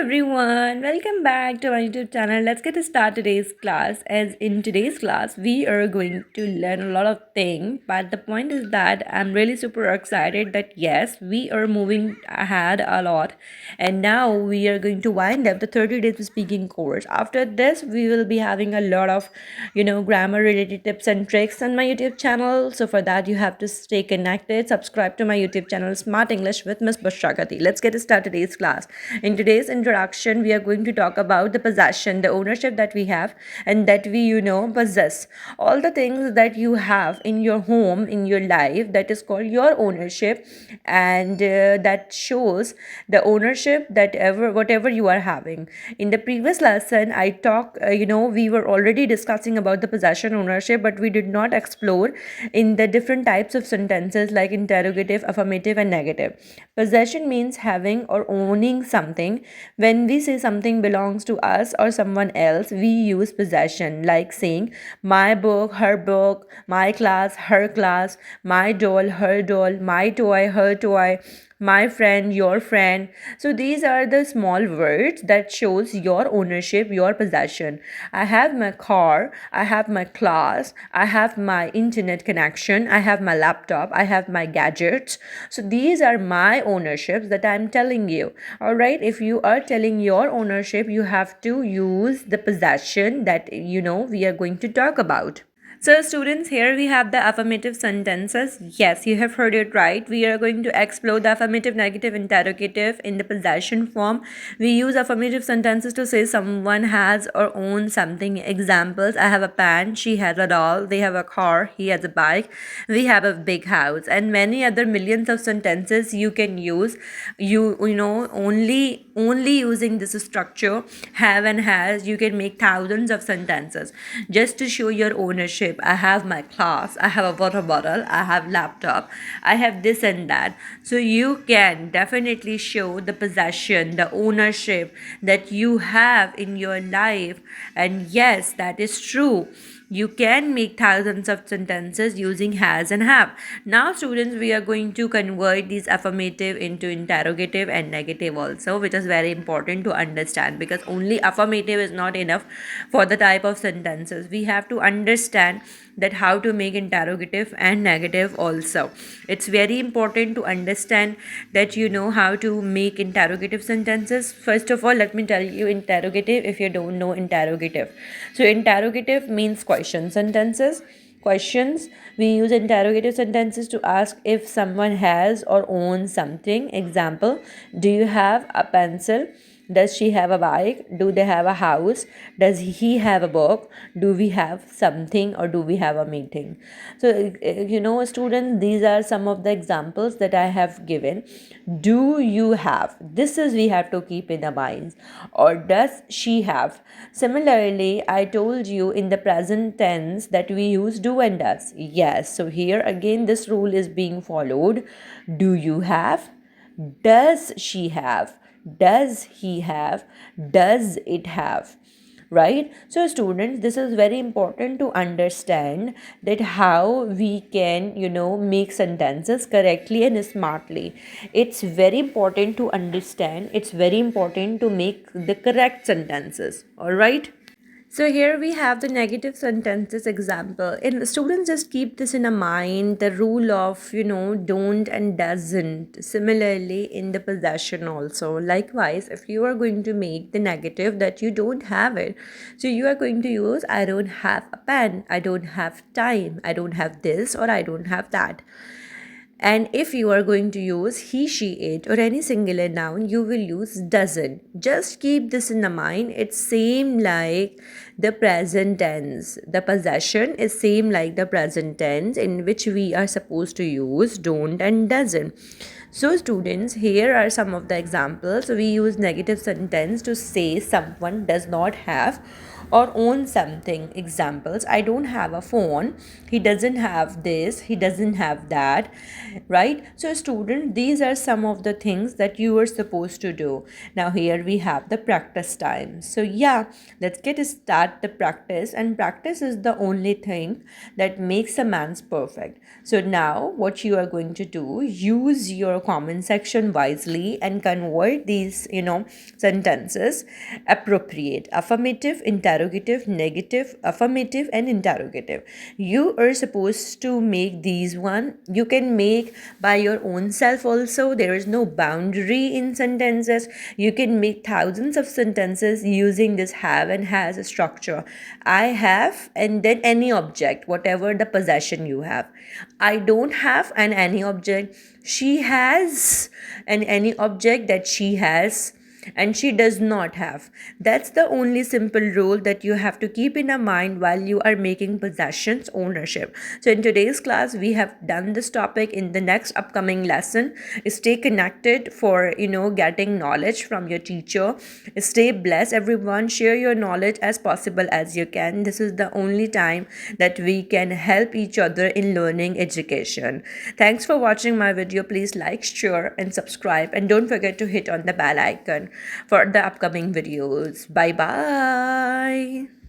everyone, welcome back to my YouTube channel. Let's get to start today's class. As in today's class, we are going to learn a lot of things, but the point is that I'm really super excited that yes, we are moving ahead a lot, and now we are going to wind up the 30 days of speaking course. After this, we will be having a lot of grammar related tips and tricks on my YouTube channel. So for that, you have to stay connected. Subscribe to my YouTube channel Smart English with Miss Bashagati. Let's get started today's class. In today's introduction, we are going to talk about the possession, the ownership that we have and that we possess. All the things that you have in your home, in your life, that is called your ownership, and that shows the ownership that whatever you are having. In the previous lesson, I talked, we were already discussing about the possession ownership, but we did not explore in the different types of sentences like interrogative, affirmative, and negative. Possession means having or owning something. When we say something belongs to us or someone else, we use possession, like saying my book, my class, her class, my doll, her doll, my toy, her toy, my friend, your friend. So these are the small words that shows your ownership, your possession. I have my car, I have my class, I have my internet connection, I have my laptop, I have my gadgets. So these are my ownerships that I'm telling you. All right, if you are telling your ownership, you have to use the possession that we are going to talk about. So, students, here we have the affirmative sentences. Yes, you have heard it right. We are going to explore the affirmative, negative, interrogative in the possession form. We use affirmative sentences to say someone has or owns something. Examples: I have a pen, she has a doll, they have a car, he has a bike, we have a big house, and many other millions of sentences you can use. Only using this structure, have and has, you can make thousands of sentences just to show your ownership. I have my class, I have a water bottle, I have laptop, I have this and that. So you can definitely show the possession, the ownership that you have in your life. And yes, that is true. You can make thousands of sentences using has and have. Now, students, we are going to convert these affirmative into interrogative and negative also, which is very important to understand, because only affirmative is not enough for the type of sentences. We have to understand that how to make interrogative and negative also. It's very important to understand that you know how to make interrogative sentences. First of all, let me tell you interrogative if you don't know interrogative. So interrogative means question sentences. Questions, we use interrogative sentences to ask if someone has or owns something. Example: do you have a pencil? Does she have a bike? Do they have a house? Does he have a book? Do we have something or do we have a meeting? So, students, these are some of the examples that I have given. Do you have? This is we have to keep in the minds. Or does she have? Similarly, I told you in the present tense that we use do and does. Yes, so here again, this rule is being followed. Do you have? Does she have? Does he have? Does it have? Right? So, students, this is very important to understand that how we can make sentences correctly and smartly. It's very important to understand, it's very important to make the correct sentences. All right. So here we have the negative sentences example. And students, just keep this in a mind, the rule of, don't and doesn't. Similarly, in the possession also. Likewise, if you are going to make the negative that you don't have it, so you are going to use I don't have a pen, I don't have time, I don't have this, or I don't have that. And if you are going to use he, she, it, or any singular noun, you will use doesn't. Just keep this in the mind. It's same like the present tense. The possession is same like the present tense in which we are supposed to use don't and doesn't. So, students, here are some of the examples. We use negative sentence to say someone does not have or own something. Examples: I don't have a phone, he doesn't have this, he doesn't have that. Right? So, student, these are some of the things that you are supposed to do. Now, here we have the practice time. So, yeah, let's get start the practice, and practice is the only thing that makes a man's perfect. So now what you are going to do, use your your comment section wisely and convert these, sentences. Appropriate, affirmative, interrogative, negative, affirmative, and interrogative. You are supposed to make these one. You can make by your own self also. There is no boundary in sentences. You can make thousands of sentences using this have and has structure. I have, and then any object, whatever the possession you have. I don't have, and any object. She has, and any object that she has, and she does not have. That's the only simple rule that you have to keep in mind while you are making possessions ownership. So in today's class we have done this topic. In the next upcoming lesson, stay connected for getting knowledge from your teacher. Stay blessed everyone. Share your knowledge as possible as you can. This is the only time that we can help each other in learning education. Thanks for watching my video. Please like, share, and subscribe, and don't forget to hit on the bell icon for the upcoming videos. Bye bye.